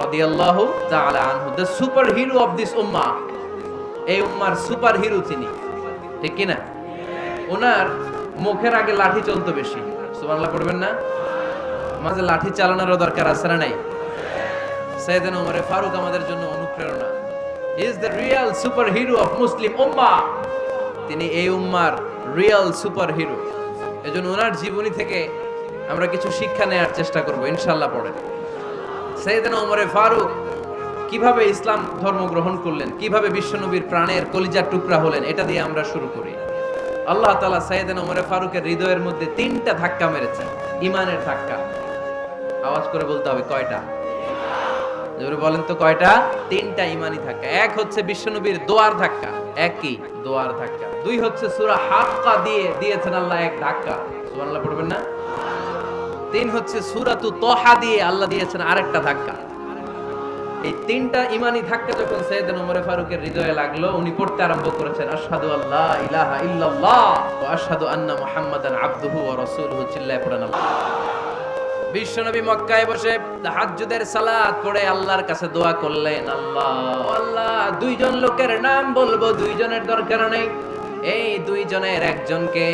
রাদিয়াল্লাহু তাআলা আনহু, the super hero of this উম্মাহ। এই উম্মার সুপার হিরো তিনি, ঠিক কি না? ওনার মুখের আগে লাঠি চলতো বেশি, সুবহানাল্লাহ পড়বেন না? মাঝে লাঠি চালানোরও দরকার আছে না নাই? সাইয়েদনা ওমর ফারুক আমাদের জন্য অনুপ্রেরণা। He is the real super hero of Muslim ummah. তিনি এই উম্মার রিয়েল সুপার হিরো। এজন্য ওনার জীবনী থেকে আমরা কিছু শিক্ষা নেওয়ার চেষ্টা করব ইনশাআল্লাহ। পড়েন সাইয়েদনা ওমর ফারুক কিভাবে ইসলাম ধর্ম গ্রহণ করলেন, কিভাবে বিশ্বনবীর প্রাণের কলিজার টুকরা হলেন, এটা দিয়ে আমরা শুরু করি। আল্লাহ তাআলা সাইয়েদনা ওমর ফারুকের হৃদয়ের মধ্যে 3টা ধাক্কা মেরেছেন, ঈমানের ধাক্কা। আওয়াজ করে বলতে হবে কয়টা? জোরে বলেন তো কয়টা? 3টা ঈমানি ধাক্কা। এক হচ্ছে বিশ্বনবীর দোয়ার ধাক্কা, এক কি? দোয়ার ধাক্কা। 2 হচ্ছে সূরা হাক্কা দিয়ে দিয়েছেন আল্লাহ এক ধাক্কা, সুবহানাল্লাহ পড়বেন না? 3 হচ্ছে সূরাতু তাহা দিয়ে আল্লাহ দিয়েছেন আরেকটা ধাক্কা। এই 3টা ঈমানি ধাক্কা যখন সাইয়েদনা ওমর ফারুকের হৃদয়ে লাগলো, উনি পড়তে আরম্ভ করেছেন আশহাদু আল্লা ইলাহা ইল্লাল্লাহ ওয়া আশহাদু আন্না মুহাম্মাদান আবদুহু ওয়া রাসূলুহু। চিল্লায়ে পড়েন আল্লাহ। বিশ্বনবী মক্কায় বসে তাহাজ্জুদের সালাত পড়ে আল্লাহর কাছে দোয়া করলেন, আল্লাহ আল্লাহ 2 জন লোকের নাম বলবো, 2 জনের দরকার নেই, এই 2 জনের একজনকে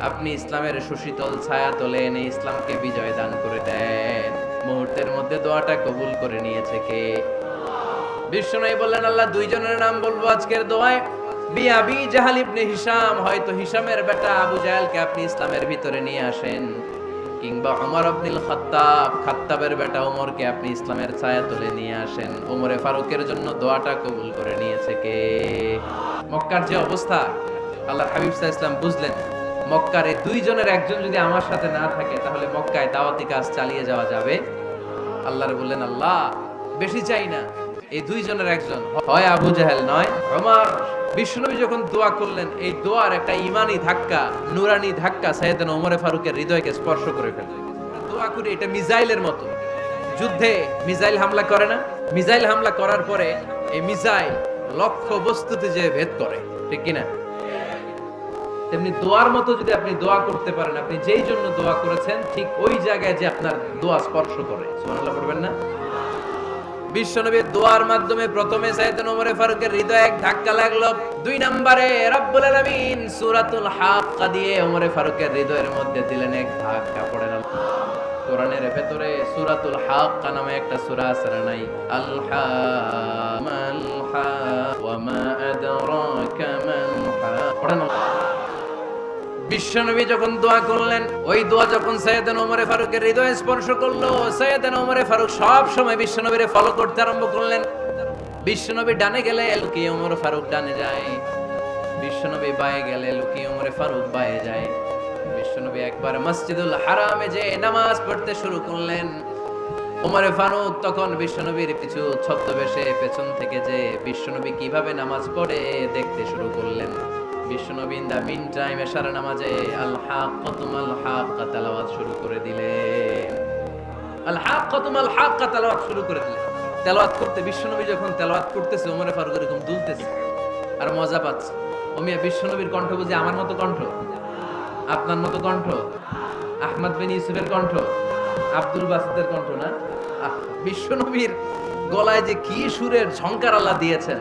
আপনি ইসলামের সুশীতল ছায়া তলে এনে ইসলামকে বিজয় দান করে দেন। মুহূর্তের মধ্যে দোয়াটা কবুল করে নিয়েছে কে? বিশ্বনবী বললেন, আল্লাহ 2 জনের নাম বলবো আজকের দোয়ায়। আবি জাহল ইবনে হিশাম, হয়তো হিশামের বেটা আবু জাহেলকে আপনি ইসলামের ভিতরে নিয়ে আসেন, কিংবা ওমর ইবনুল খাত্তাব, খাত্তাবের বেটা ওমরকে আপনি ইসলামের ছায়া তলে নিয়ে আসেন। ওমরে ফারুকের জন্য দোয়াটা কবুল করে নিয়েছে কে? মক্কার যে অবস্থা, আল্লাহর হাবিব সাল্লাল্লাহু আলাইহি ওয়াসাল্লাম বুঝলেন মক্কার এই 2 জনের একজন যদি আমার সাথে না থাকে তাহলে মক্কায় দাওয়াতি কাজ চালিয়ে যাওয়া যাবে। আল্লাহর বললেন, আল্লাহ বেশি চাই না, এই 2 জনের একজন, হয় আবু জাহেল নয় ওমর। বিশ্বনবী যখন দোয়া করলেন, এই দোয়ার একটা ঈমানি ধাক্কা, নূরানি ধাক্কা সাইয়েদনা ওমর ফারুকের হৃদয়কে স্পর্শ করে ফেলল। দোয়া করে এটা মিসাইলের মতো, যুদ্ধে মিসাইল হামলা করে না? মিসাইল হামলা করার পরে এই মিসাইল লক্ষ্য বস্তুতে যে ভেদ করে, ঠিক কি না? তেমনি দোয়ার মতো যদি আপনি দোয়া করতে পারেন, আপনি যেই জন্য দোয়া করেছেন ঠিক ওই জায়গায় যে আপনার দোয়া স্পর্শ করে, সুবহানাল্লাহ পড়বেন না? বিশ্বনবীর দোয়ার মাধ্যমে প্রথমে সাইয়েদনা ওমর ফারুকের হৃদয়ে এক ধাক্কা লাগলো, 2 নম্বরে রব্বুল আলামিন সূরাতুল হাক্কা দিয়ে ওমর ফারুকের হৃদয়ের মধ্যে দিলেন এক ধাক্কা। পড়েন আল্লাহ। কোরআনের ভেতরে সূরাতুল হাক্কা নামে একটা সূরা আছে না নাই? আল হামাল হা ওয়া মা আদরাকা মাল হা। পড়েন আল্লাহ। বিশ্বনবী যখন দোয়া করলেন, ওই দোয়া যখন সাইয়েদনা ওমর ফারুকের হৃদয়ে স্পর্শ করলো, সাইয়েদনা ওমর ফারুক সব সময় বিশ্বনবীরে ফলো করতে আরম্ভ করলেন। বিশ্বনবী ডানে গেলে লুকিয়ে ওমর ফারুক ডানে যায়, বিশ্বনবী বায়ে গেলে লুকিয়ে ওমর ফারুক বায়ে যায়। বিশ্বনবী একবার মসজিদুল হারামে যে নামাজ পড়তে শুরু করলেন, ওমর ফারুক তখন বিশ্বনবীর পিছু ছদ্মবেশে পেছন থেকে যে বিশ্বনবী কিভাবে নামাজ পড়ে দেখতে শুরু করলেন। বিশ্বনবী ইন দা মিন টাইম এশার নামাজে আল হাক্কাতুল হাক্কা তেলাওয়াত শুরু করে দিলেন। আল হাক্কাতুল হাক্কা তেলাওয়াত শুরু করে দিলেন। তেলাওয়াত করতে বিশ্বনবী যখন তেলাওয়াত করতেছে, ওমর ফারুক এরকম দুলতেছে আর মজা পাচ্ছে। ও মিয়া, বিশ্বনবীর কণ্ঠ বুঝি আমার মতো কণ্ঠ, আপনার মতো কণ্ঠ, আহমদ বিন ইউসুফের কণ্ঠ, আব্দুল বাসিতের কণ্ঠ না? বিশ্বনবীর গলায় যে কি সুরের ঝংকার আল্লাহ দিয়েছেন,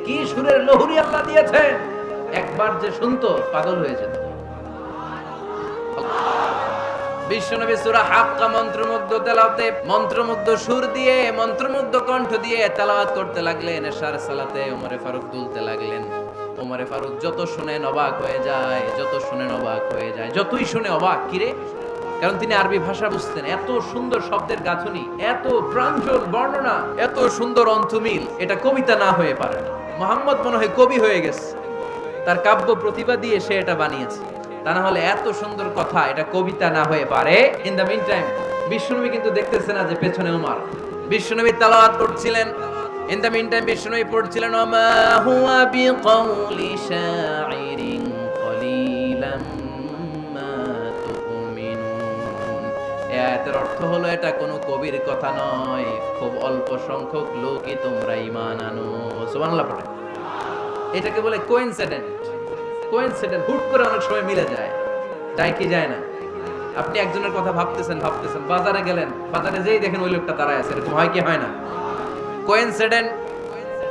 কি সুরের লহরী আল্লাহ দিয়েছেন, একবার যে শুনতো পাগল হয়ে যেত। বিশ্বনবী সূরা হাক্কা মন্ত্রমুগ্ধ তেলাওয়াতে, মন্ত্রমুগ্ধ সুর দিয়ে, মন্ত্রমুগ্ধ কণ্ঠ দিয়ে তেলাওয়াত করতে লাগলেন। এশার সালাতে ওমর ফারুক দুলতে লাগলেন। ওমর ফারুক যত শুনেন অবাক হয়ে যায়, যত শুনেন অবাক হয়ে যায়, যতই শুনে অবাক। কিরে? কারণ তিনি আরবি ভাষা বুঝতেন। এত সুন্দর শব্দের গাঁথনি, এত প্রাঞ্জল বর্ণনা, এত সুন্দর অন্তমিল, এটা কবিতা না হয়ে পারে না। মুহাম্মদ মনে হয় কবি হয়ে গেছে, তার কাব্য প্রতিভা দিয়ে সে এটা বানিয়েছে। তা না হলে এত সুন্দর কথা এটা কবিতা না হয়ে পারে। ইন দ্য মিন টাইম বিশ্বনবী কিন্তু দেখতেছে না যে পেছনে ওমর। বিশ্বনবী তেলাওয়াত করছিলেন, ইন দ্য মিন টাইম বিশ্বনবী পড়ছিলেন ওমা হুয়া বিকাউলি শাইরিন কলিলাম মা তুমিনুন। এই আয়াতের অর্থ হলো এটা কোনো কবির কথা নয়, খুব অল্প সংখ্যক লোকই তোমরা ঈমান আনো। সুবহানাল্লাহ পড়ে। এটাকে বলে কোইনসিডেন্ট। কোইনসিডেন্ট, হুট করে অনেক সময় মিলে যায়, তাই কি যায় না? আপনি একজনের কথা ভাবতেছেন বাজারে গেলেন, বাজারে যেই দেখেন ওই লোকটা দাঁড়ায় আছে, এরকম হয় কি হয় না? কোইন্সিডেন্ট?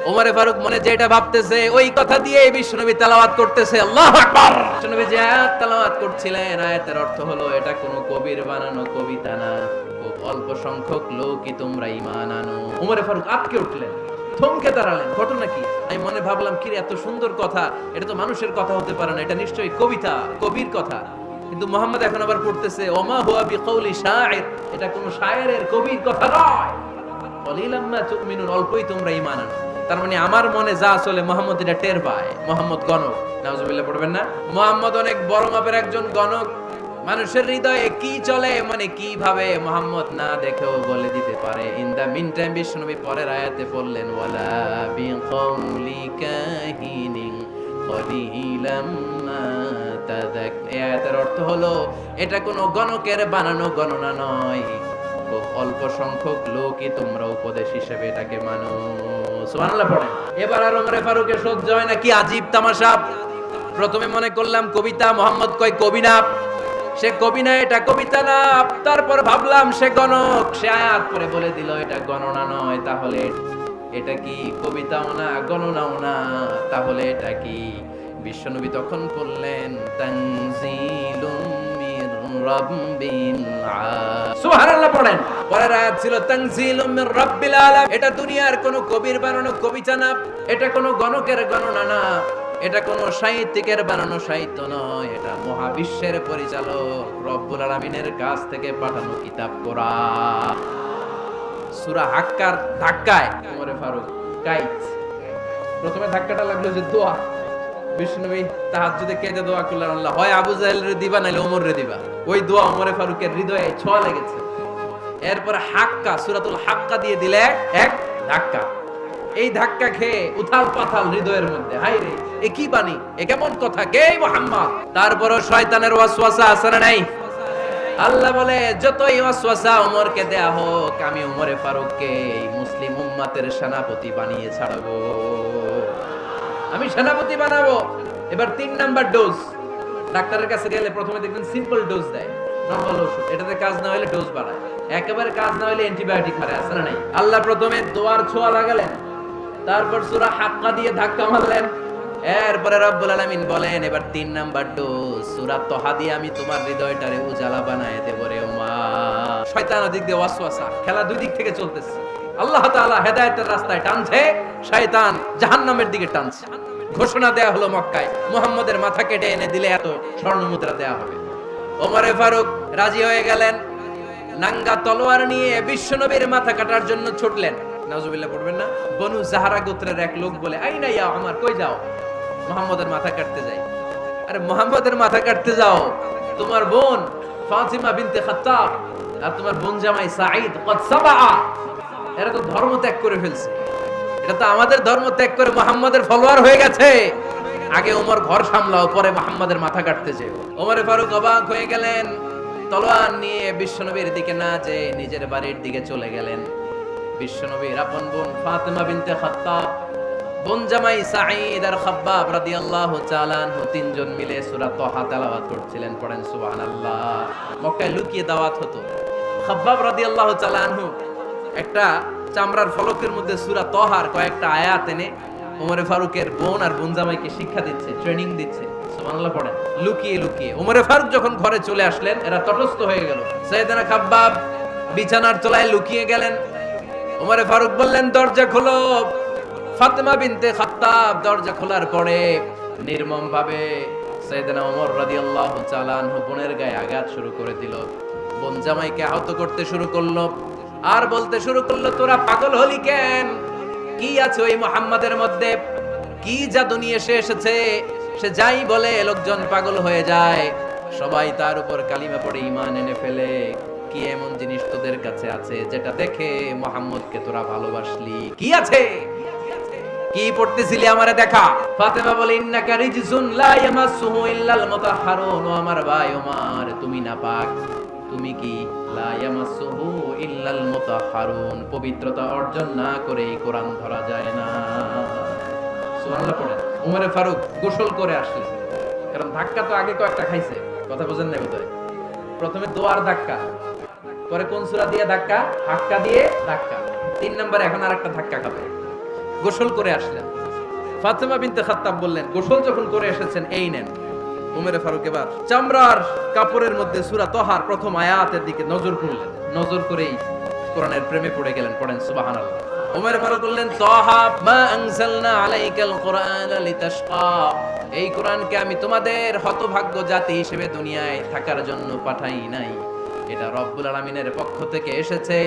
ওমরে ফারুক মনে যেটা ভাবতেছে ওই কথা দিয়ে বিশ্বনবী তেলাওয়াত করতেছে, আল্লাহু আকবার। বিশ্বনবী যে আয়াত তেলাওয়াত করছিলেন, আয়াতের অর্থ হলো এটা কোনো কবির বানানো কবিতা না, খুব অল্প সংখ্যক লোকই তোমরা ঈমান আনো। ওমরে ফারুক আটকে উঠলেন, থমকে দাঁড়ালেন, ঘটনা কি? আমি মনে ভাবলাম কি এত সুন্দর কথা, এটা তো মানুষের কথা হতে পারে না, এটা নিশ্চয়ই কবিতা, কবির কথা। কিন্তু মুহাম্মদ এখন আবার পড়তেছে ওমা হুয়া বিকাউলি শাইর, এটা কোনো শায়েরের কবির কথা নয়। কলিলাম মা তুমিনুন, অল্পই তোমরা ঈমান আনো। তার মানে আমার মনে যা চলে মুহাম্মদ এটা টের পায়। মুহাম্মদ গণক, নাউজুবিল্লাহ পড়বেন না? মুহাম্মদ অনেক বড় মাপের একজন গণক। মানুষের হৃদয়ে কি চলে, মানে কিভাবে মুহাম্মদ না দেখেও বলে দিতে পারে। ইন দা মিন টাইম বিশ্বনবী পরের আয়াতে বললেন ওয়ালা বিকাউলি কাহিনিন কলিলাম মা তাযাক। এই আয়াতের অর্থ হলো এটা কোনো গণকের বানানো গণনা নয়, খুব অল্প সংখ্যক লোকই তোমরা উপদেশ হিসেবে এটাকে মানো। সুবহানাল্লাহ পড়েন। এবার আর ওমরে ফারুকের সহ্য হয় না, কি আজীব তামাশা। প্রথমে মনে করলাম কবিতা, মুহাম্মদ কয় কবি না, সে কবি না, এটা কবিতা না। তারপর ভাবলাম সে গণক, সে আয়াত করে বলে দিল এটা গণনা নয়, তাহলে এটা কি কবিতাও না গণনাও না, তাহলে এটা কি? বিশ্বনবী তখন বললেন তানজিলুম মির রাব্বিল আলামিন। সুবহানাল্লাহ পড়েন। পরের আয়াত ছিল তানজিলুম মির রাব্বিল আলামিন। এটা দুনিয়ার কোনো কবির বানানো কবিতা না, এটা কোনো গণকের গণনা না, এটা কোনো সাহিত্যিকের বানানো সাহিত্য নয়, এটা মহাবিশ্বের পরিচালক রব্বুল আলামিনের কাছ থেকে পাঠানো কিতাব কোরআন। সূরা হাক্কার ধাক্কায় ওমরে ফারুক কাইত। প্রথমে ধাক্কাটা লাগলো যে দোয়া, বিশ্বনবী তাহাজ্জুদে কেঁদে দোয়া করলেন, আল্লাহ হয় আবু জাহেলের দিবা নাইলে ওমর রে দিবা। ওই দোয়া ওমরে ফারুকের হৃদয়ে ছোঁয়া লেগেছে। এরপর হাক্কা, সূরাতুল হাক্কা দিয়ে দিলে এক ধাক্কা। এই ধাক্কা খেয়ে উথাল পাথাল হৃদয়ের মধ্যে, হায় রে এ কি বাণী, এ কেমন কথা, কে মুহাম্মদ? তারপরও শয়তানের ওয়াসওয়াসা আছে না নাই? আল্লাহ বলে যতই ওয়াসওয়াসা ওমরকে দেয়া হোক, আমি ওমরে ফারুককে এই মুসলিম উম্মতের সেনাপতি বানিয়ে ছাড়বো, আমি সেনাপতি বানাবো। এবার 3 নাম্বার ডোজ। ডাক্তারের কাছে গেলে প্রথমে দেখবেন সিম্পল ডোজ দেয়, নরমাল ওষুধ, এটাতে কাজ না হলে ডোজ বাড়ায়, একেবারে কাজ না হলে অ্যান্টিবায়োটিক মারে, আছে না নাই? আল্লাহ প্রথমে দোয়ার ছোঁয়া লাগালেন, তারপর সূরা হাক্কা দিয়ে ধাক্কা মারলেন, এরপরে রব্বুল আলামিন বলেন এবার 3 নাম্বার ডোজ সূরা তাহা দিয়ে আমি তোমার হৃদয়টারে উজালা বানায় দেব রে উম্মাহ। শয়তান ওদিক দিয়ে ওয়াসওয়াসা, খেলা দুই দিক থেকে চলতেছে। আল্লাহ তাআলা হেদায়েতের রাস্তায় টানছে, শয়তান জাহান্নামের দিকে টানছে। ঘোষণা দেয়া হলো মক্কায়, মুহাম্মদের মাথা কেটে এনে দিলে এত স্বর্ণ মুদ্রা দেয়া হবে। ওমরে ফারুক রাজি হয়ে গেলেন, নাঙ্গা তলোয়ার নিয়ে বিশ্বনবীর মাথা কাটার জন্য ছুটলেন। নাউজুবিল্লাহ পড়বেন না? বনু জাহরা গোত্রের এক লোক বলে, আইনা ইয়া আমার, কই যাও? মুহাম্মদের মাথা কাটতে যাই। আরে মুহাম্মদের মাথা কাটতে যাও, তোমার বোন ফাতিমা বিনতে খাত্তাব আর তোমার বোন জামাই সাঈদ কদ সাবা, এরা তো ধর্ম ত্যাগ করে ফেলছে, এটা তো আমাদের ধর্ম ত্যাগ করে মুহাম্মদের ফলোয়ার হয়ে গেছে। আগে ওমর ঘর সামলাও, পরে মুহাম্মদের মাথা কাটতে যেও। ওমরে ফারুক অবাক হয়ে গেলেন, তলোয়ার নিয়ে বিশ্বনবীর দিকে না যে নিজের বাড়ির দিকে চলে গেলেন। বিশ্বনবীর আপন বোন ফাতিমা বিনতে খাত্তাব, বোন জামাই সাঈদ আর খাব্বাব রাদিয়াল্লাহু তাআলা আনহু, তিনজন মিলে সূরা তাহা তেলাওয়াত করছিলেন। পড়েন সুবহানাল্লাহ। মক্কায় লুকিয়ে দাওয়াত হতো। খাব্বাব রাদিয়াল্লাহু তাআলা আনহু একটা চামড়ার ফলকের মধ্যে সূরা তাহার কয়েকটা আয়াত এনে ওমরে ফারুকের বোন আর বোন জামাইকে শিক্ষা দিচ্ছে, ট্রেনিং দিচ্ছে। সুবহানাল্লাহ পড়েন। লুকিয়ে লুকিয়ে ওমরে ফারুক যখন ঘরে চলে আসলেন, এরা তটস্থ হয়ে গেল। সাইয়েদনা খাব্বাব বিছানার তলায় লুকিয়ে গেলেন। ওমরে ফারুক বললেন, দরজা খোলো। ফাতেমা বিনতে খাত্তাব দরজা খোলার পরে নির্মম ভাবে সাইয়েদনা ওমর রাদিয়াল্লাহু তাআলা আনহু বোনের গায়ে আঘাত শুরু করে দিল। বোন জামাইকে আহত করতে শুরু করলো আর বলতে শুরু করলো, তোরা পাগল হলি কেন? কি আছে ওই মুহাম্মাদের মধ্যে? কি জাদু নিয়ে সে এসেছে? সে যাই বলে লোকজন পাগল হয়ে যায়, সবাই তার উপর কালিমা পড়ে ঈমান এনে ফেলে। কি এমন জিনিস তোদের কাছে আছে যেটা দেখে মুহাম্মদকে তোরা ভালোবাসলি? কি আছে? কি পড়তেছিলি আমারে দেখা? ফাতেমা বলে, ইন্নাকা রিজসুন লা ইয়ামাসসুহু ইল্লাল মুতাহহারুন। ও আমার ভাই ওমর, তুমি নাপাক। তুমি কি? লা ইয়ামাসসুহু ইল্লাল মুতাহহারুন, পবিত্রতা অর্জন না করে এই কোরআন ধরা যায় না। সুবহানাল্লাহ পড়েন। ওমরে ফারুক গোসল করে আসলেন, কারণ ধাক্কা তো আগে কয়েকটা খাইছে, কথা বুঝেন না বোধহয়। প্রথমে দোয়ার ধাক্কা, পরে কোন সূরা দিয়ে ধাক্কা? হাক্কা দিয়ে ধাক্কা। 3 নম্বরে এখন আরেকটা ধাক্কা খাবে। গোসল করে আসলেন, ফাতেমা বিনতে খাত্তাব বললেন, গোসল যখন করে এসেছেন এই নেন। উমরে ফারুক এবার চামড়ার কাপড়ের মধ্যে সূরা তহার প্রথম আয়াতের দিকে নজর করলেন, নজর করেই কোরআনের প্রেমে পড়ে গেলেন। পড়েন সুবহানাল্লাহ। উমরে ফারুক বললেন, তহা মা আনজালনা আলাইকাল কুরআনা লিতাশকা, এই কোরআনকে আমি তোমাদের হতভাগ্য জাতি হিসেবে দুনিয়ায় থাকার জন্য পাঠাই নাই, এটা রব্বুল আলামিনের পক্ষ থেকে এসেছে।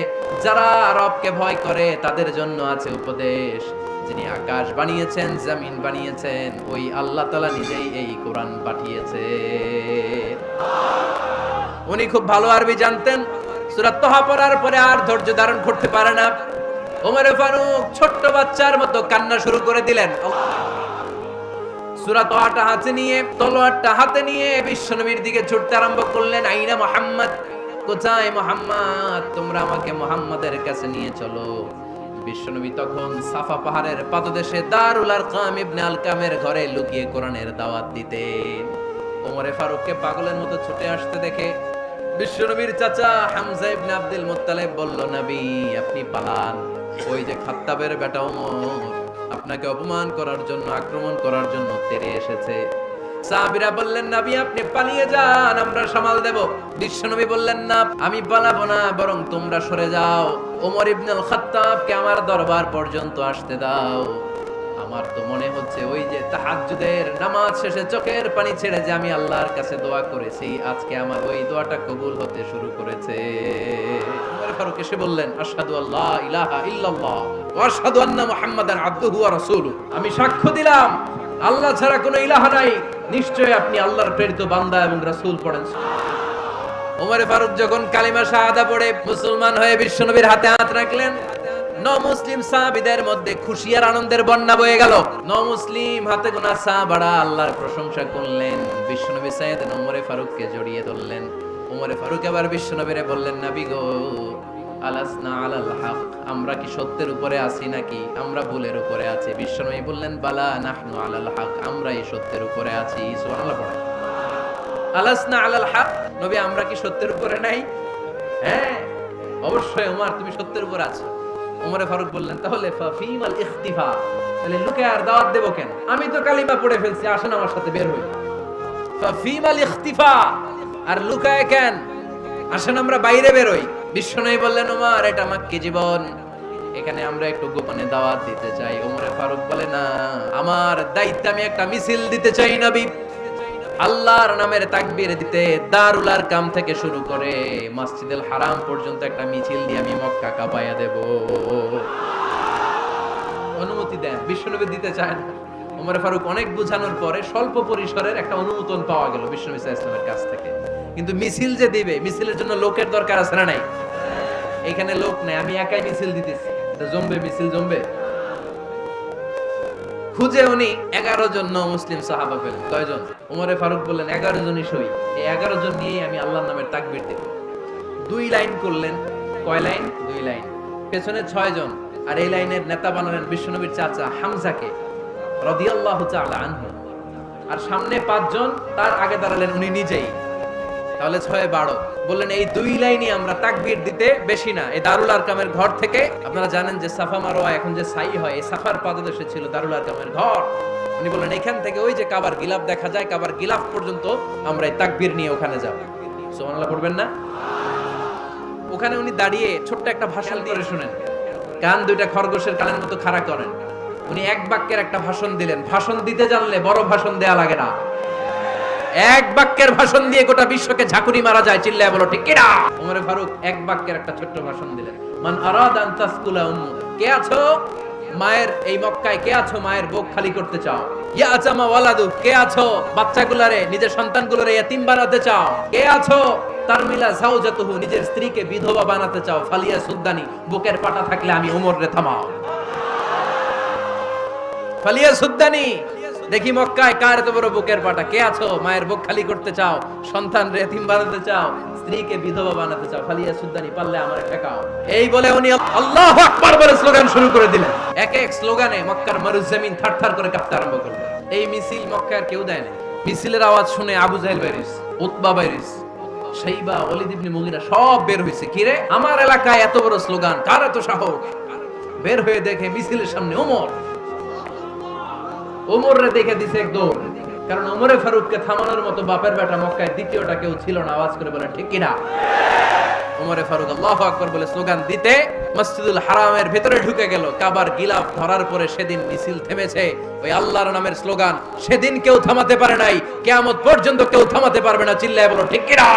যারা রবকে ভয় করে তাদের জন্য আছে উপদেশ। যিনি আকাশ বানিয়েছেন, জমিন বানিয়েছেন, ওই আল্লাহ তাআলা নিজেই এই কোরআন পাঠিয়েছে। উনি খুব ভালো আরবি জানতেন। সূরা তহা পড়ার পরে আর ধৈর্য ধারণ করতে পারে না। ওমরে ফারুক ছোট্ট বাচ্চার মতো কান্না শুরু করে দিলেন। সূরা তহাটা হাতে নিয়ে, তলোয়ারটা হাতে নিয়ে বিশ্বনবীর দিকে ছুটতে আরম্ভ করলেন। আইনা মুহাম্মদ, কোথায় মুহাম্মদ? তোমরা আমাকে মুহাম্মাদের কাছে নিয়ে চলো। বিশ্বনবী তখন সাফা পাহাড়ের পাদদেশে দারুল আরকাম ইবনে আলকামের ঘরে লুকিয়ে কোরআনের দাওয়াত দিতেন। ওমরে ফারুককে পাগলের মতো ছুটে আসতে দেখে বিশ্বনবীর চাচা হামজা ইবনে আব্দুল মুত্তালিব বলল, নবী আপনি পালান, ওই যে খাত্তাবের বেটা ওমর আপনাকে অপমান করার জন্য, আক্রমণ করার জন্য তেড়ে এসেছে। সাহাবীরা বললেন, নবী আপনি পালিয়ে যান, আমরা সামাল দেব। বিশ্বনবী বললেন, না আমি পালাবো না, বরং তোমরা সরে যাও। ওমর ইবনুল খাত্তাবকে আমার দরবার পর্যন্ত আসতে দাও। আমার তো মনে হচ্ছে ওই যে তাহাজ্জুদের নামাজ শেষে চোখের পানি ছেড়ে যে আমি আল্লাহর কাছে দোয়া করেছি, আজকে আমার ওই দোয়াটা কবুল হতে শুরু করেছে। ওমর ফারুক এসে বললেন, আশহাদু আল্লা ইলাহা ইল্লাল্লাহ ওয়া আশহাদু আন্না মুহাম্মাদান আবদুহু ওয়া রাসূলুহু, আমি সাক্ষ্য দিলাম আল্লাহ ছাড়া কোনো ইলাহা নাই, নিশ্চয়ই আপনি আল্লাহর প্রেরিত বান্দা এবং রাসূল। পড়েন। ওমর ফারুক যখন কালিমা শাহাদা পড়ে মুসলমান হয়ে বিশ্বনবীর হাতে হাত রাখলেন, মুসলিম সাহাবীদের মধ্যে খুশি আর আনন্দের বন্যা বয়ে গেল। মুসলিম হাতে গোনা সাহাবারা আল্লাহর প্রশংসা করলেন। বিশ্বনবী সাইয়েদনা ওমর ফারুককে জড়িয়ে ধরলেন। ওমর ফারুক এবার বিশ্বনবীরে বললেন, নবী গো, আলাসনা আলাল হক, আমরা কি সত্যের উপরে আছি নাকি আমরা ভুলের উপরে আছি? বিশ্বনবী বললেন, বালা নাহনু আলাল হক, আমরা এই সত্যের উপরে আছি। সুবহানাল্লাহ পড়ে। আলাসনা আলাল হক, নবী আমরা কি সত্যের উপরে নাই? হ্যাঁ অবশ্যই ওমর তুমি সত্যের উপর আছো। ওমরে ফারুক বললেন, তাহলে ফাফিমাল ইখতিফা, তাহলে লুকে আর দাওয়াত দেব কেন? আমি তো কালিমা পড়ে ফেলছি, আসেন আমার সাথে বের হই। ফাফিমাল ইখতিফা, আর লুকায় কেন? আসেন আমরা বাইরে বের হই। বিশ্বনবী বললেন, ওমর এটা মাক্কি জীবন, এখানে আমরা একটু গোপনে দাওয়াত দিতে চাই। ওমরে ফারুক বলে, না আমার দায়িত্ব, আমি একটা মিছিল দিতে চাই নবী। আল্লাহর নামের তাকবীর দিতে দারুল আরকাম থেকে শুরু করে মসজিদুল হারাম পর্যন্ত একটা মিছিল দিয়ে আমি মক্কা কাঁপায়া দেব। অনুমতি দেন। বিশ্বনবী দিতে চায় না। ওমর ফারুক অনেক বুঝানোর পরে স্বল্প পরিসরের একটা অনুমোদন পাওয়া গেল বিশ্বনবী সাল্লাল্লাহু আলাইহি ওয়াসাল্লামের কাছ থেকে। কিন্তু মিছিল যে দিবে, মিছিলের জন্য লোকের দরকার আছে না নাই? এখানে লোক নাই, আমি একাই মিছিল দিতেছি, এটা জমবে, মিছিল জমবে। খুঁজে উনি 11 জন মুসলিম সাহাবা পেলেন। কয়জন? ওমরে ফারুক বললেন, 11 জনই সই। এই 11 জন নিয়ে আমি আল্লাহর নামের তাকবীর দেব। 2 লাইন করলেন। কয় লাইন? 2 লাইন। পেছনে 6 জন, আর এই লাইনের নেতা বানালেন বিশ্বনবীর চাচা হামজাকে রাদিয়াল্লাহু তাআলা আনহু, আর সামনে 5 জন, তার আগে দাঁড়ালেন উনি নিজেই। তাহলে 6-12। বললেন এই 2 লাইনই আমরা তাকবীর দিতে, বেশি না। এই দারুল আরকামের ঘর থেকে, আপনারা জানেন যে সাফা মারওয়া এখন যে সাই হয়, এই সাফার পাদদেশে ছিল দারুল আরকামের ঘর। উনি বললেন এখান থেকে ওই যে কাবার গিলাফ দেখা যায়, কাবার গিলাফ পর্যন্ত আমরা এই তাকবীর নিয়ে ওখানে যাব। সুবহানাল্লাহ পড়বেন না? ওখানে উনি দাঁড়িয়ে ছোট্ট একটা ভাষণ করে শুনেন, কান দুইটা খরগোশের কানের মতো খাড়া করেন। উনি এক বাক্যের একটা ভাষণ দিলেন। ভাষণ দিতে জানলে বড় ভাষণ দেয়া লাগে না, এক বাক্যের ভাষণ দিয়ে গোটা বিশ্বকে ঝাঁকুনি মারা যায়। চিল্লায় বলো ঠিক কিনা? ওমর ফারুক এক বাক্যের একটা ছোট্ট ভাষণ দিলেন। মান আরাদা আন তাসকুলা উম্মু, কে আছো মায়ের এই মক্কায়, কে আছো মায়ের বুক খালি করতে চাও? ইয়া আচামা ওয়ালাদু, কে আছো বাচ্চাগুলারে, নিজের সন্তানগুলোরে ইয়াতিম বানাতে চাও? কে আছো তারমিলা যাওজাতুহু, নিজের স্ত্রীকে বিধবা বানাতে চাও? ফালিয়া সুদ্দানি, বুকের পাটা থাকলে আমি ওমর রে থামাও। ফালিয়া সুদ্দানি, দেখি মক্কায় কার এত বড় বুকের পাটা? কে আছো মায়ের বুক খালি করতে চাও, সন্তান রে এতিম বানাতে চাও, স্ত্রীকে বিধবা বানাতে চাও? ফালিয়া সুদ্দানি, পারলে আমারে ঠেকাও। এই বলে উনি আল্লাহু আকবার বলে স্লোগান শুরু করে দিলেন। এক এক স্লোগানে মক্কার মরুজমিন থারথার করে কাঁপতে আরম্ভ করলো। এই মিছিল মক্কার কেউ দেয় না। মিছিলের আওয়াজ শুনে আবু জাহেল বাইরিস, উতবা বাইরিস, শাইবা, ওয়ালিদ ইবনে মুগিরা সব বের হয়েছে। কিরে, আমার এলাকায় এত বড় স্লোগান, কার এত সাহস? বের হয়ে দেখে মিছিলের সামনে ওমর দেখে দিছে এক দৌড়। কারণ ওমরে ফারুককে থামানোর মতো বাপের বেটা মক্কায় দ্বিতীয়টা কেউ ছিল না। আওয়াজ করে বলেন ঠিক কিনা? ওমরে ফারুক আল্লাহু আকবার বলে স্লোগান দিতে মসজিদুল হারামের ভেতরে ঢুকে গেল। কাবার গিলাফ ধরার পরে সেদিন মিছিল থেমেছে। ওই আল্লাহর নামের স্লোগান সেদিন কেউ থামাতে পারে নাই, কিয়ামত পর্যন্ত কেউ থামাতে পারবে না। চিল্লায় বলো ঠিক কিনা?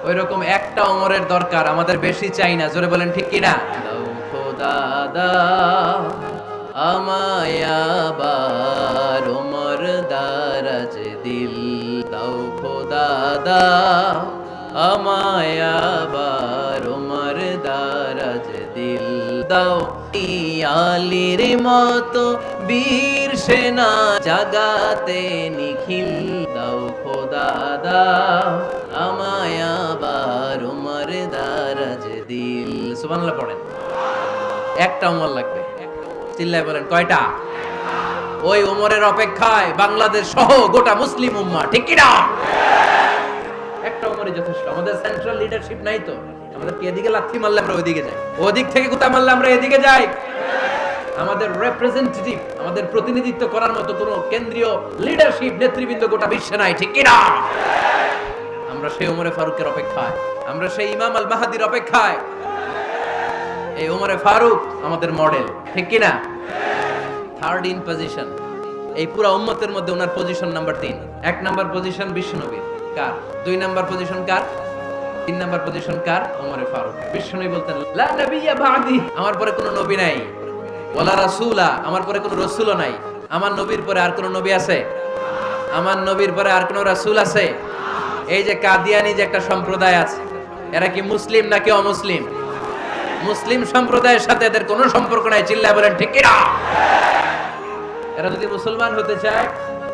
ওইরকম একটা ওমরের দরকার, আমাদের বেশি চাই না। জোরে বলেন ঠিক কিনা? দাও খোদা দাও আমায় আবার ওমর দারাজ দিল, দাও খোদা দাও আমায় আবার ওমর দারাজ দিল, দাও আলীর মতো বীর সেনা জাগাতে নিখিল, দাও খোদা দাও আমায় আবার ওমর দারাজ দিল। সুবহানাল্লাহ পড়েন। একটা ওমর লাগবে। চিল্লায় বলেন কয়টা? ওই ওমরের অপেক্ষায় বাংলাদেশ সহ গোটা মুসলিম উম্মাহ, ঠিক কি না? একটা ওমরই যথেষ্ট। আমাদের সেন্ট্রাল লিডারশিপ নাই তো, আমাদের কি এদিকে লাথি মারলে আমরা ওইদিকে যাই, ওদিক থেকে গুতা মারলে আমরা এদিকে যাই। আমাদের রিপ্রেজেন্টেটিভ, আমাদের প্রতিনিধিত্ব করার মতো কোনো কেন্দ্রীয় লিডারশিপ নেতৃবৃন্দ গোটা বিশ্বে নাই, ঠিক কি না? আমরা সেই ওমরে ফারুকের অপেক্ষায়, আমরা সেই ইমাম আল মাহদির অপেক্ষায়। এই ওমরে ফারুক আমাদের মডেল, ঠিক কি না? থার্ড ইন পজিশন এই পুরো উম্মতের মধ্যে ওনার পজিশন নাম্বার 3। 1 নাম্বার পজিশন বিশ্বনবীর, কার? 2 নাম্বার পজিশন কার? 3 নাম্বার পজিশন কার? ওমরে ফারুক। বিশ্বনবী বলতেন লা নবিয়্যা বাদি, আমার পরে কোনো নবী নাই। ওয়ালা রাসূলা, আমার পরে কোনো রাসূলও নাই। আমার নবীর পরে আর কোনো নবী আছে? আমার নবীর পরে আর কোনো রাসূল আছে? এই যে কাদিয়ানি যে একটা সম্প্রদায় আছে, এরা কি মুসলিম নাকি অমুসলিম? মুসলিম সম্প্রদায়ের সাথে এদের কোনো সম্পর্ক নাই। চিল্লায় বলেন ঠিক কি না? এরা যদি মুসলমান হতে চায়,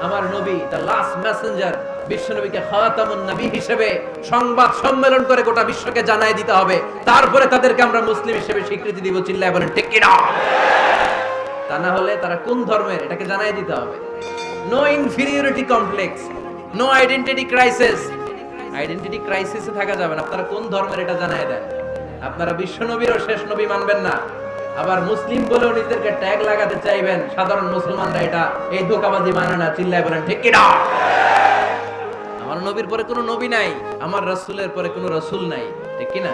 আমার নবী দ্য লাস্ট মেসেঞ্জার বিশ্বনবীকে খাতামুন নবী হিসেবে সংবাদ সম্মেলন করে গোটা বিশ্বকে জানাই দিতে হবে, তারপরে তাদেরকে আমরা মুসলিম হিসেবে স্বীকৃতি দিব। চিল্লায় বলেন ঠিক কি না? তা না হলে তারা কোন ধর্মের এটাকে জানাই দিতে হবে। No inferiority complex, no identity crisis. Identity ক্রাইসিসে থাকা যাবে না। আপনারা কোন ধর্মের এটা জানাই দেন। আপনারা বিশ্বনবীরও শেষ নবী মানবেন না, আবার মুসলিম বলেও নিজেদেরকে ট্যাগ লাগাতে চাইবেন। সাধারণ মুসলমানরা এটা এই ধোঁকাবাজি মানে না। চিল্লায় বলেন ঠিক কি না? আমার নবীর পরে কোনো নবী নাই, আমার রাসূলের পরে কোনো রাসূল নাই, ঠিক কি না?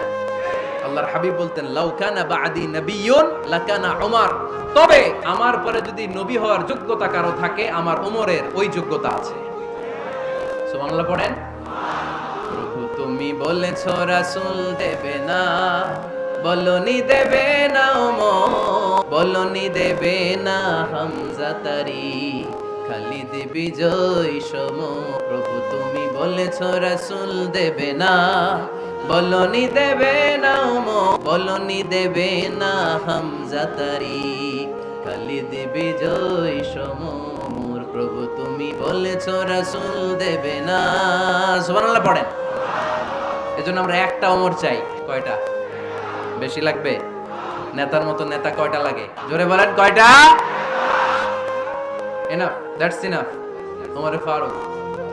আল্লাহর হাবিব বলতেন লাউ কানা বাদি নবিয়্যুন লাকানা উমর, তবে আমার পরে যদি নবী হওয়ার যোগ্যতা কারো থাকে, আমার ওমরের ওই যোগ্যতা আছে। সুবহানাল্লাহ পড়েন। প্রভু তুমি বলেছো রাসূল দেবে না, বলনি দেবে না ওমর, বলনি দেবে না হামজা তারি, খালিদ বিজয় সম। প্রভু তুমি বলেছো রাসূল দেবে না, বলনি দেবে না ওমর, বলনি দেবে না হামজা তারি, খালিদ বিজয় সম। প্রভু তুমি বলেছো রাসূল দেবে না। সুবহানাল্লাহ পড়েন। এজন্য আমরা একটা ওমর চাই। কয়টা? বেশি লাগবে? নেতার মতো নেতা কয়টা লাগে? জোরে বলেন কয়টা? Enough, that's enough. ওমরে ফারুক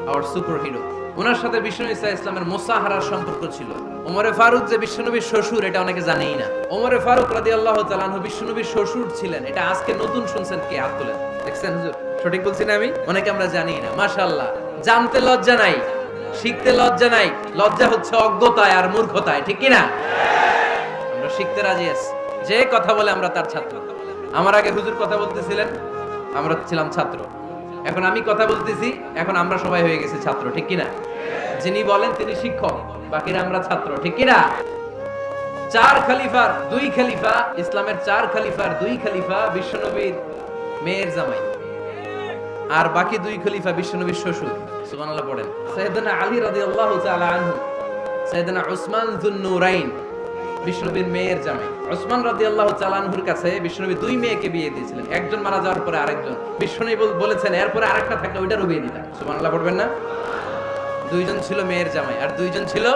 আওয়ার সুপার হিরো। ওনার সাথে বিশ্বনবী সাল্লাল্লাহু আলাইহি ওয়াসাল্লামের মুসাহারার সম্পর্ক ছিল। ওমরে ফারুক যে বিশ্বনবীর শ্বশুর, এটা অনেকে জানেই না। ওমরে ফারুক রাদিয়াল্লাহু তাআলা আনহু বিশ্বনবীর শ্বশুর ছিলেন। এটা আজকে নতুন শুনছেন। কে হাত তোলেন? দেখছেন হুজুর? সঠিক বলছি না আমি? অনেকে আমরা জানি না। মাশাআল্লাহ। জানতে লজ্জা নাই, শিখতে লজ্জা নাই। লজ্জা হচ্ছে অজ্ঞতায় আর মূর্খতায়, ঠিক কি না? আমরা শিখতে রাজি আছি। যে কথা বলে আমরা তার ছাত্র। আমার আগে হুজুর কথা বলতেছিলেন, আমরা ছিলাম ছাত্র। এখন আমি কথা বলতেছি, এখন আমরা সবাই হয়ে গেছি ছাত্র, ঠিক কি না? যিনি বলেন তিনি শিক্ষক, বাকিরা আমরা ছাত্র, ঠিক কি না? 4 খলিফার 2 খলিফা, ইসলামের 4 খলিফার 2 খলিফা বিশ্বনবীর মেয়ের জামাই, আর বাকি 2 খলিফা বিশ্বনবীর শ্বশুর। সুবহানাল্লাহ পড়েন। সাইয়েদনা আলী রাদিয়াল্লাহু তাআলা আনহু, সাইয়েদনা উসমান যুন নূরাইন বিশ্বনবীর মেয়ের জামাই। উসমান রাদিয়াল্লাহু তাআলা আনহুর কাছে বিশ্বনবী 2 মেয়েকে বিয়ে দিয়েছিলেন। একজন মারা যাওয়ার পরে আরেকজন। বিশ্বনবী বলেছেন এরপরে আরেকটা থাকলে ওইটারও বিয়ে দিতাম। সুবহানাল্লাহ পড়বেন না? 2 জন ছিল মেয়ের জামাই আর 2 জন ছিল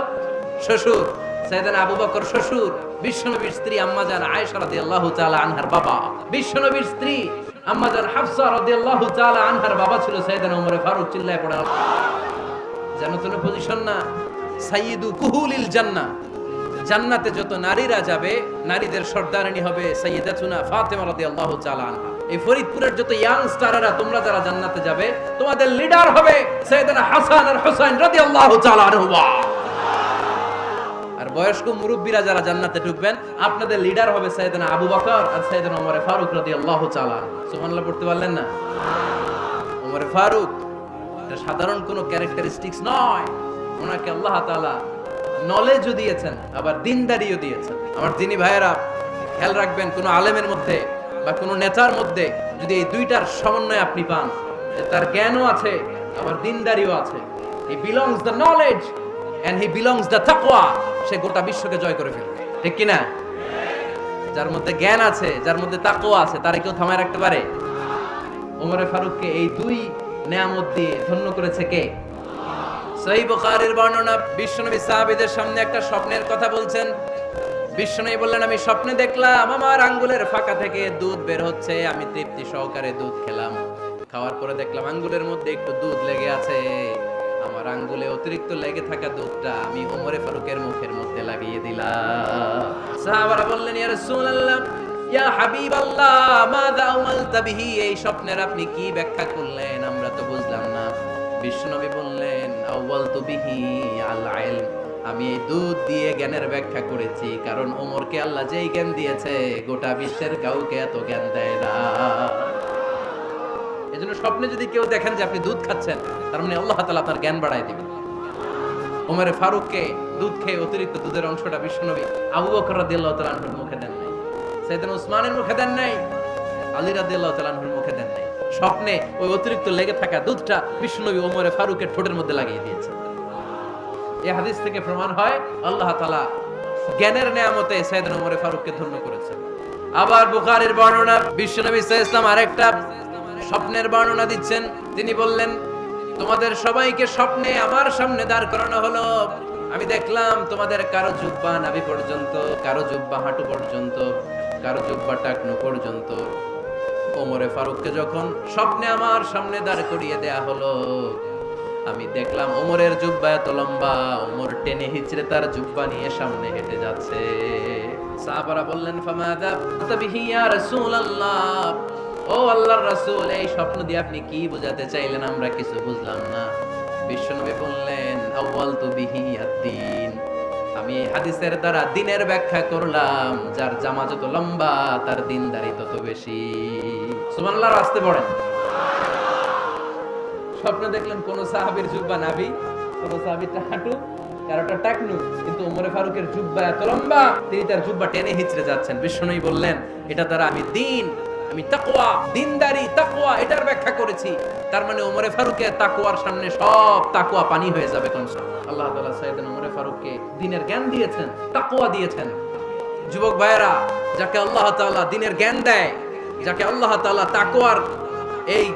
শ্বশুর সাইয়েদনা আবু বকর শ্বশুর, বিশ্বনবীর স্ত্রী আম্মাজান আয়েশা রাদিয়াল্লাহু তাআলা আনহার বাবা, বিশ্বনবীর স্ত্রী আম্মাজান হাফসা রাদিয়াল্লাহু তাআলা আনহার বাবা ছিল সাইয়েদনা ওমর ফারুক। চিল্লায় পড়ে যেন কোনো পজিশন না। সাইয়্যিদু কুহুলিল জান্নাহ, জান্নাতে যত নারীরা যাবে নারীদের সর্দারিনী হবে সাইয়্যিদাতুনা ফাতেমা রাদিয়াল্লাহু তাআলা আনহা। এই ফরিদপুরের যত ইয়াং স্টাররা তোমরা যারা জান্নাতে যাবে তোমাদের লিডার হবে সাইয়েদনা হাসান আর হুসাইন রাদিয়াল্লাহু তাআলা আনহুমা। আর বয়স্ক মুরব্বীরা যারা জান্নাতে ঢুকবেন আপনাদের লিডার হবে সাইয়েদনা আবু বকর আর সাইয়েদনা ওমর ফারুক রাদিয়াল্লাহু তাআলা। সুবহানাল্লাহ পড়তে পারলেন না? ওমর ফারুক এটা সাধারণ কোনো ক্যারেক্টারিস্টিক্স নয়, ওনাকে আল্লাহ তাআলা নলেজও দিয়েছেন আবার দিনদারিও দিয়েছেন। আমার দিনী ভাইয়েরা খেয়াল রাখবেন, কোন আলেমের মধ্যে বা কোন নেতার মধ্যে যদি এই দুইটার সমন্বয় আপনি পান, যে তার জ্ঞানও আছে আবার দিনদারিও আছে, he belongs the knowledge and he belongs the তাকওয়া, সে গোটা বিশ্বকে জয় করে ফেলবে। ঠিক কি না? যার মধ্যে জ্ঞান আছে, যার মধ্যে তাকওয়া আছে, তারে কেউ থামায় রাখতে পারে? ওমর ফারুককে এই দুই নেয়ামত দিয়ে ধন্য করেছে কে? সহিহ বুখারীর বর্ণনা, বিশ্বনবী সাহাবীদের সামনে একটা স্বপ্নের কথা বলছেন। বিশ্বনবী বললেন, আমি স্বপ্নে দেখলাম আমার আঙ্গুলের ফাঁকা থেকে দুধ বের হচ্ছে, আমি তৃপ্তি সহকারে দুধ খেলাম। খাওয়ার পরে দেখলাম আঙ্গুলের মধ্যে একটু দুধ লেগে আছে। আমার আঙ্গুলে অতিরিক্ত লেগে থাকা দুধটা আমি ওমর ফারুকের মুখের মধ্যে লাগিয়ে দিলাম। সাহাবারা বললেন, ইয়া রাসূলুল্লাহ, ইয়া হাবিবাল্লাহ, মাযা আমালতা বিহি, এই স্বপ্নের আপনি কি ব্যাখ্যা করলেন, আমরা তো বুঝলাম না। বিশ্বনবী বললেন, আউয়ালতু বিহি আল ইলম, আমি এই দুধ দিয়ে জ্ঞানের ব্যাখ্যা করেছি, কারণ ওমরকে আল্লাহ যেই জ্ঞান দিয়েছে গোটা বিশ্বের কাউকে এত জ্ঞান দেয় না। এজন্য স্বপ্নে যদি কেউ দেখেন যে আপনি দুধ খাচ্ছেন, তার মানে আল্লাহ তাআলা আপনার জ্ঞান বাড়ায় দিবেন। ওমর ফারুককে দুধ খেয়ে অতিরিক্ত দুধের অংশটা বিশ্বনবী আবু বকর রাদিয়াল্লাহু তাআলা আনহুর মুখে দেন নাই, সাইয়েদনা উসমানের মুখে দেন নাই, আলী রাদিয়াল্লাহু তাআলা আনহুর মুখে দেন নাই। স্বপ্নে ওই অতিরিক্ত লেগে থাকা দুধটা বিশ্বনবী ওমর ফারুকের ঠোঁটের মধ্যে লাগিয়ে দিয়েছেন। এই হাদিস থেকে প্রমাণ হয় আল্লাহ তাআলা জ্ঞানের নেয়ামতে সাইয়েদনা ওমর ফারুককে ধন্য করেছেন। আবার বুখারীর বর্ণনা, বিশ্বনবী সাল্লাল্লাহু আলাইহি ওয়াসাল্লাম আরেকটা স্বপ্নের বর্ণনা দিচ্ছেন। তিনি বললেন, তোমাদের সবাইকে স্বপ্নে আমার সামনে দাঁড় করানো হলো। আমি দেখলাম তোমাদের কারো জুব্বা নাভি পর্যন্ত, কারো জুব্বা হাঁটু পর্যন্ত, কারো জুব্বা টাকনু পর্যন্ত। ওমর ফারুককে যখন স্বপ্নে আমার সামনে দাঁড় করিয়ে দেয়া হলো, আমি দেখলাম ওমরের জুব্বা এত লম্বা, ওমর টেনে হিচড়ে তার জুব্বা নিয়ে সামনে হেঁটে যাচ্ছে। সাহাবারা বললেন, ফামাযা বিহি ইয়া রাসূলুল্লাহ, ও আল্লাহর রাসূল, এই স্বপ্ন দিয়ে আপনি কি বোঝাতে চাইলেন, আমরা কিছু বুঝলাম না। বিশ্বনবী বললেন, আউয়ালতু বিহি আদ-দীন, আমি এই হাদিসের দ্বারা দ্বীনের ব্যাখ্যা করলাম, যার জামা যত লম্বা তার দ্বীনদারি তত বেশি। সুবহানাল্লাহ, আসতে পড়েন। স্বপ্নে দেখলেন কোন সাহাবীর জুব্বা নাভি, কোন সাহাবীর হাঁটু, কারোটা টাকনু, কিন্তু ওমর ফারুকের জুব্বা এত লম্বা, তিনি তার জুব্বা টেনে হিচড়ে যাচ্ছেন। বিশ্বনবী বললেন, এটা দ্বারা আমি দ্বীন, আমি তাকওয়া, দ্বীনদারি, তাকওয়া এটার ব্যাখ্যা করেছি। তার মানে ওমর ফারুকের তাকওয়ার সামনে সব তাকওয়া পানি হয়ে যাবে। আল্লাহ তাআলা সাইয়েদনা ওমর ফারুককে দ্বীনের জ্ঞান দিয়েছেন, তাকওয়া দিয়েছেন। যুবক ভাইয়েরা, যাকে আল্লাহ তাআলা দ্বীনের জ্ঞান দেয়, যাকে আল্লাহ তাআলা তাকওয়ার এই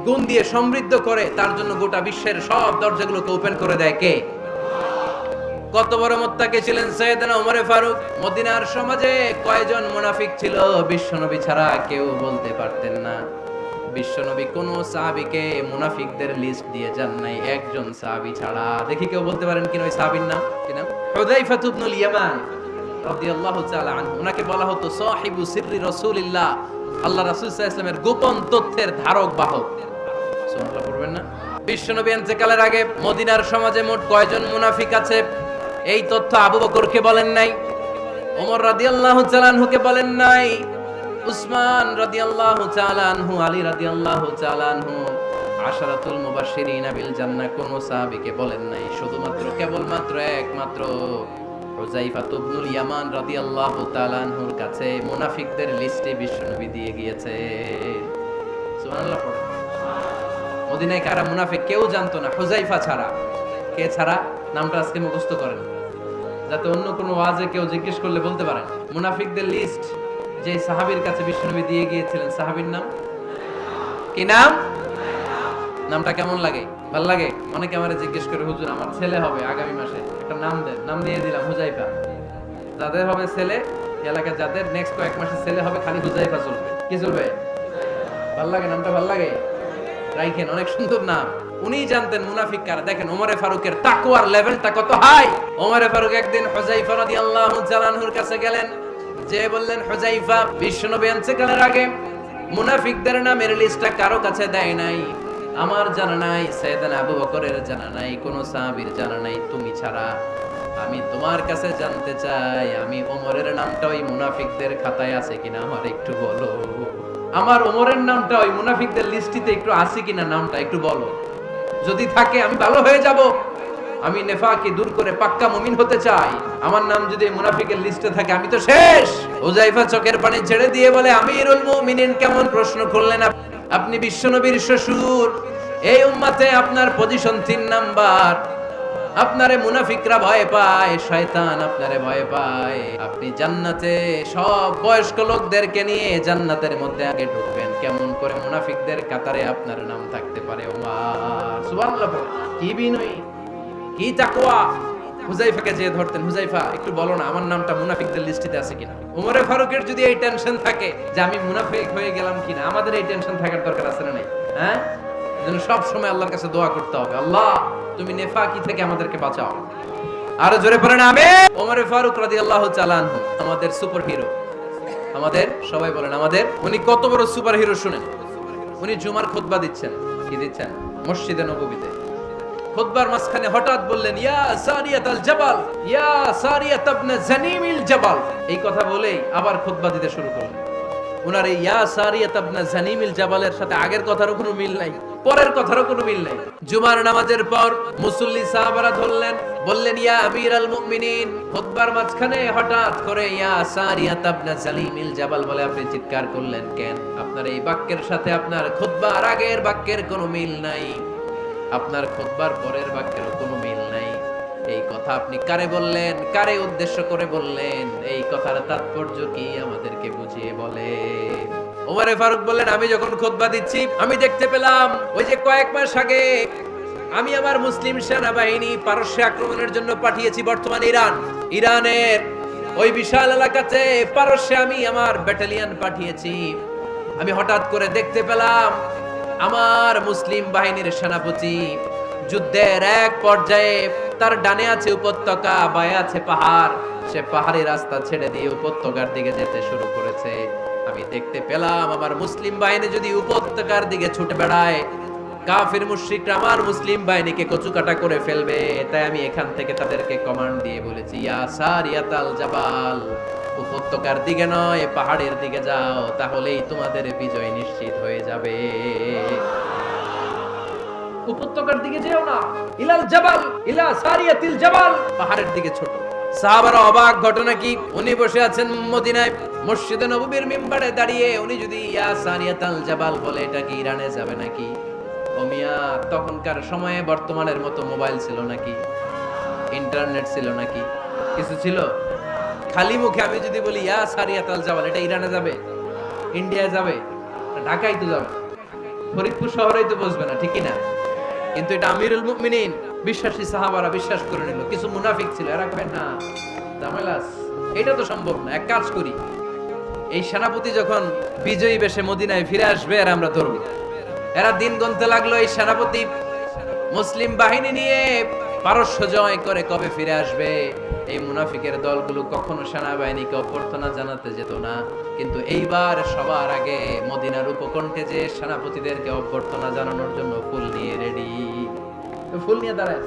গুণ দিয়ে সমৃদ্ধ করে, তার জন্য গোটা বিশ্বের সব দরজাগুলোকে ওপেন করে দেয় কে? কত বড় মুত্তাকি ছিলেন সাইয়েদনা ওমর ফারুক। মদিনার সমাজে কয়জন মুনাফিক ছিল বিশ্বনবী ছাড়া কেউ বলতে পারতেন না। বিশ্বনবী কোন সাহাবীকে মুনাফিকদের লিস্ট দিয়ে যান নাই, একজন সাহাবী ছাড়া। দেখি কেউ বলতে পারেন কিনা ওই সাহাবীর নাম? কি নাম? হুযায়ফা ইবনুল ইয়ামান রাদিয়াল্লাহু তাআলা আনহু। ওনাকে বলা হতো সাহিবু সিররি রাসূলিল্লাহ, আল্লাহ রাসূল সাল্লাল্লাহু আলাইহি ওয়াসাল্লামের গোপন তথ্যের ধারক বাহক। সুবহানাল্লাহ পড়বেন না? বিশ্বনবী ইন্তেকালের আগে মদিনার সমাজে মোট কয়জন মুনাফিক আছে, এই তথ্য আবু বকরকে বলেন নাই, ওমর রাদিয়াল্লাহু তাআলা আনহুকে বলেন নাই, উসমান রাদিয়াল্লাহু তাআলা আনহু, আলী রাদিয়াল্লাহু তাআলা আনহু, আশারাতুল মুবাশশিরিনা বিল জান্নাহ কোন সাহাবীকে বলেন নাই। শুধুমাত্র কেবলমাত্র একমাত্র হুযায়ফা ইবনুল ইয়ামান রাদিয়াল্লাহু তাআলা আনহুর কাছে মুনাফিকদের লিস্টে বিশ্বনবী দিয়ে গিয়েছে। সুবহানাল্লাহ পড়ে। মদিনায় কারা মুনাফিক কেউ জানতো না হুযায়ফা ছাড়া। কে ছাড়া? নামটা আজকে মুখস্থ করেন, যাতে অন্য কোনো ওয়াজে কেউ জিজ্ঞেস করলে বলতে পারেন। মুনাফিকদের লিস্ট যে সাহাবীর কাছে বিশ্বনবী দিয়ে গিয়েছিলেন, সাহাবীর নাম কি? নাম নামটা কেমন লাগে? ভালো লাগে? অনেকে আমারে জিজ্ঞেস করে, হুজুর আমার ছেলে হবে আগামী মাসে, একটা নাম দেন। নাম দিয়ে দিলাম হুজাইফা। যাদের হবে ছেলে, এলাকায় যাদের নেক্সট কয়েক মাসে ছেলে হবে, খালি হুজাইফা চলবে। কি চলবে? ভাল লাগে নামটা? ভাল লাগে? রাইখেন, অনেক সুন্দর নাম। উনি জানতেন মুনাফিক কারা। দেখেন ওমরে ফারুকের তাকওয়ার লেভেলটা কত হাই। ওমরে ফারুক একদিন হুজাইফা রাদিয়াল্লাহু তাআলা আনহুর কাছে গেলেন, যে বললেন, হুজাইফা, বিশ্বনবী ইন্তেকালের আগে মুনাফিকদের নামের লিস্টটা কারো কাছে দেয় নাই, আমার জানা নাই, সাইয়েদনা আবু বকরের জানা নাই, কোন সাহাবীর জানা নাই, তুমি ছাড়া। আমি তোমার কাছে জানতে চাই, আমি ওমরের নামটা ওই মুনাফিকদের খাতায় আছে কিনা আমার একটু বলো। আমার ওমরের নামটা ওই মুনাফিকদের লিস্টিতে একটু আছে কিনা নামটা একটু বলো। যদি থাকে আমি ভালো হয়ে যাব। আমি নেফাকি দূর করে পাক্কা মুমিন হতে চাই। আমার নাম যদি মুনাফিকের লিস্টে থাকে আমি তো শেষ। হুজাইফা চোখের পানি ছেড়ে দিয়ে বলে, আমিরুল মুমিনিন, কেমন প্রশ্ন করলেন আপনি? বিশ্বনবীর শ্বশুর। এই উম্মতে আপনার পজিশন 3 নাম্বার। আপনারে মুনাফিকরা ভয় পায়, শয়তান আপনারে ভয় পায়। আপনি জান্নাতে সব বয়স্ক লোকদেরকে নিয়ে জান্নাতের মধ্যে আগে ঢুকবেন, কেমন করে মুনাফিকদের কাতারে আপনার নাম থাকতে পারে? ওমর সুবহানাল্লাহ। কি বিনয়ী, কি তাকওয়া। হুজাইফাকে যে ধরতেন, হুজাইফা একটু বলো না আমার নামটা মুনাফিকদের লিস্টিতে আছে কিনা। ওমরে ফারুকের যদি এই টেনশন থাকে যে আমি মুনাফিক হয়ে গেলাম কিনা, আমাদের এই টেনশন থাকার দরকার আছে না নাই? হ্যাঁ, যেন সব সময় আল্লাহর কাছে দোয়া করতে হবে, আল্লাহ তুমি নেফাকি থেকে আমাদেরকে বাঁচাও। আরো জোরে পড়েন আমিন। ওমরে ফারুক রাদিয়াল্লাহু তাআলা আনহু আমাদের সুপার হিরো। আমাদের সবাই বলেন আমাদের। উনি কত বড় সুপার হিরো শুনেন। উনি জুমার খুতবা দিচ্ছেন। কি দিচ্ছেন? মসজিদে নববীতে। খুতবার মাঝখানে হঠাৎ বললেন, ইয়া সারিয়াতাল জাবাল, ইয়া সারিয়াত ইবনে জানিমিল জাবাল। এই কথা বলেই আবার খুতবা দিতে শুরু করলেন। উনার এই ইয়া সারিয়াত ইবনে জানিমিল জাবালের সাথে আগের কথারও কোনো মিল নাই, পরের কথারও কোনো মিল নাই। জুমার নামাজের পর মুসল্লি সাহাবারা ধরলেন, বললেন, ইয়া আমিরাল মুমিনিন। খুতবার মাঝখানে হঠাৎ করে ইয়া সারিয়াত ইবনে জানিমিল জাবাল বলে আপনি চিৎকার করলেন কেন? আপনার এই বাক্যের সাথে আপনার খুতবার আগের বাক্যের কোনো মিল নাই, আপনার খুতবার পরের বাক্যের কোনো মিল নাই। এই কথা আপনি কারে বললেন? কারে উদ্দেশ্য করে বললেন? এই কথার তাৎপর্য কি আমাদেরকে বুঝিয়ে বলে। ওমরে ফারুক বললেন, আমি যখন খুতবা দিচ্ছি আমি দেখতে পেলাম ওই যে কয়েক মাস আগে আমি আমার মুসলিম সেনাবাহিনী পারস্যে আক্রমণের জন্য পাঠিয়েছি, বর্তমান ইরানের ওই বিশাল এলাকাতে পারস্যে আমি আমার ব্যাটালিয়ন পাঠিয়েছি। আমি হঠাৎ করে দেখতে পেলাম আমার মুসলিম বাহিনীর সেনাপতি যুদ্ধের এক পর্যায়ে তার ডানে আছে উপত্যকা, বায়ে আছে পাহাড়। সে পাহাড়ি রাস্তা ছেড়ে দিয়ে উপত্যকার দিকে যেতে শুরু করেছে। আমি দেখতে পেলাম আমার মুসলিম বাহিনী যদি উপত্যকার দিকে ছুটে বেড়ায়, কাফির মুশরিকরা আমার মুসলিম বাহিনীকে কচুকাটা করে ফেলবে। তাই আমি এখান থেকে তাদেরকে কমান্ড দিয়ে বলেছি, ইয়া সারিয়াতাল জাবাল, উপত্যকার দিকে নয় পাহাড়ের দিকে যাও, তাহলেই তোমাদের বিজয় নিশ্চিত হয়ে যাবে। উপত্যকার দিকে যেও না, ইলাল জাবাল, ইলা সারিয়াতিল জাবাল, পাহাড়ের দিকে ছোট। সাহাবারা অবাক, ঘটনা কি? উনি বসে আছেন মদিনায় মসজিদে নববীর মিম্বারে দাঁড়িয়ে, উনি যদি ইয়া সারিয়াতাল জাবাল বলে, এটা কি ইরানে যাবে নাকি? ও মিয়া, তখনকার সময়ে বর্তমানের মতো মোবাইল ছিল নাকি? ইন্টারনেট ছিল নাকি? কিছু ছিল? খালি মুখে আমি যদি বলি ইয়া সারিয়াতাল জাবাল, এটা ইরানে যাবে, ইন্ডিয়া যাবে, ঢাকায় তো যাবে, ফরিদপুর শহরেই তো বসবে না, ঠিক না? কিন্তু এটা আমিরুল মুমিনিন বিশ্বাসী সাহাবারা বিশ্বাস করে নিল। কিছু মুনাফিক ছিল, এরা কয় না জামেলাস, এটা তো সম্ভব না। এক কাজ করি, এই সেনাপতি যখন বিজয়ী বেশে মদিনায় ফিরে আসবে আর আমরা ধরব। এরা দিন গুনতে লাগলো, এই সেনাপতি মুসলিম বাহিনী নিয়ে পারস্য জয় করে কবে ফিরে আসবে। এই মুনাফিকের দলগুলো কখনো সেনাবাহিনীকে অভ্যর্থনা জানাতে যেত না, কিন্তু এইবার সবার আগে মদিনার উপকণ্ঠে যে সেনাপতিদেরকে অভ্যর্থনা জানানোর জন্য ফুল নিয়ে রেডি। ফুল নিয়ে দাঁড়ায়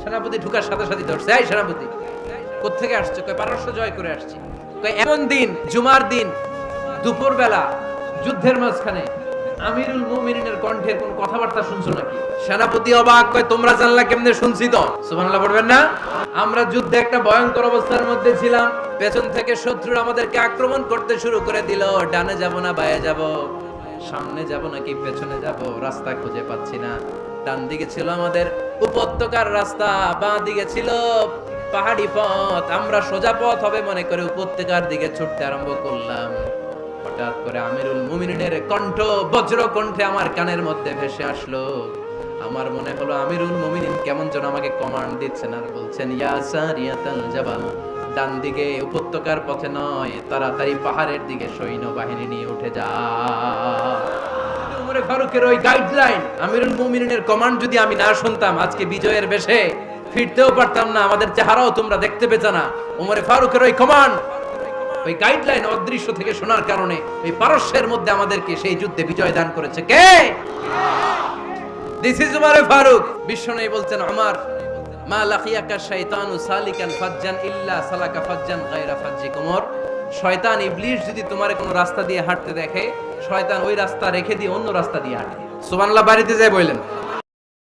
সেনাপতি ঢুকার সাথে সাথে ধরছে, এই সেনাপতি কোত্থেকে আসছে? কয় পারস্য জয় করে আসছি। কয় এমন দিন, জুমার দিন দুপুর বেলা যুদ্ধের মাঝখানে আমিরুল মুমিনিনের কণ্ঠের কোন কথাবার্তা শুনছো নাকি? সেনাপতি অবাক, কয় তোমরা জানলা কেমনে? শুনছি তো। সুবহানাল্লাহ পড়বেন না? আমরা যুদ্ধে একটা ভয়ঙ্কর অবস্থার মধ্যে ছিলাম, পেছন থেকে শত্রুরা আমাদেরকে আক্রমণ করতে শুরু করে দিল। ডানে যাব না বায়ে যাব, সামনে যাব নাকি পেছনে যাব, রাস্তা খুঁজে পাচ্ছি না। ডান দিকে ছিল আমাদের উপত্যকার রাস্তা, বাঁ দিকে ছিল পাহাড়ি পথ। আমরা সোজা পথ হবে মনে করে উপত্যকার দিকে ছুটতে আরম্ভ করলাম। হঠাৎ করে আমিরুল মুমিনিনের কণ্ঠ বজ্র কণ্ঠে আমার কানের মধ্যে ভেসে আসলো, আমার মনে হলো আমিরুল মুমিনিন কেমন যেন আমাকে কমান্ড দিচ্ছেন আর বলছেন, ইয়া সারিয়াতাল জাবাল, ডান দিকে উপত্যকার পথে নয়, তাড়াতাড়ি পাহাড়ের দিকে সৈন্যবাহিনী নিয়ে উঠে যা। উমরে ফারুকের ওই গাইডলাইন, আমিরুল মুমিনিনের কমান্ড যদি আমি না শুনতাম, আজকে বিজয়ের বেশে ফিরতেও পারতাম না, আমাদের চেহারাও তোমরা দেখতে পেতে না। উমরে ফারুকের ওই কমান্ড, ওই গাইডলাইন অদৃশ্য থেকে শোনার কারণে এই পারস্যের মধ্যে আমাদেরকে সেই যুদ্ধে বিজয় দান করেছে কে? This is Umar Farooq. বিশ্বনবী বলছেন, ওমর, মা লাকিয়াকা শাইতানু সালিকান ফাজ্জান ইল্লা সালাকা ফাজ্জান গায়রা ফাজ্জিক। ওমর, শয়তান ইবলিস যদি তোমার কোনো রাস্তা দিয়ে হাঁটতে দেখে, শয়তান ওই রাস্তা রেখে দিয়ে অন্য রাস্তা দিয়ে হাঁটে। সুবহানাল্লাহ, বাড়িতে যায় বললেন।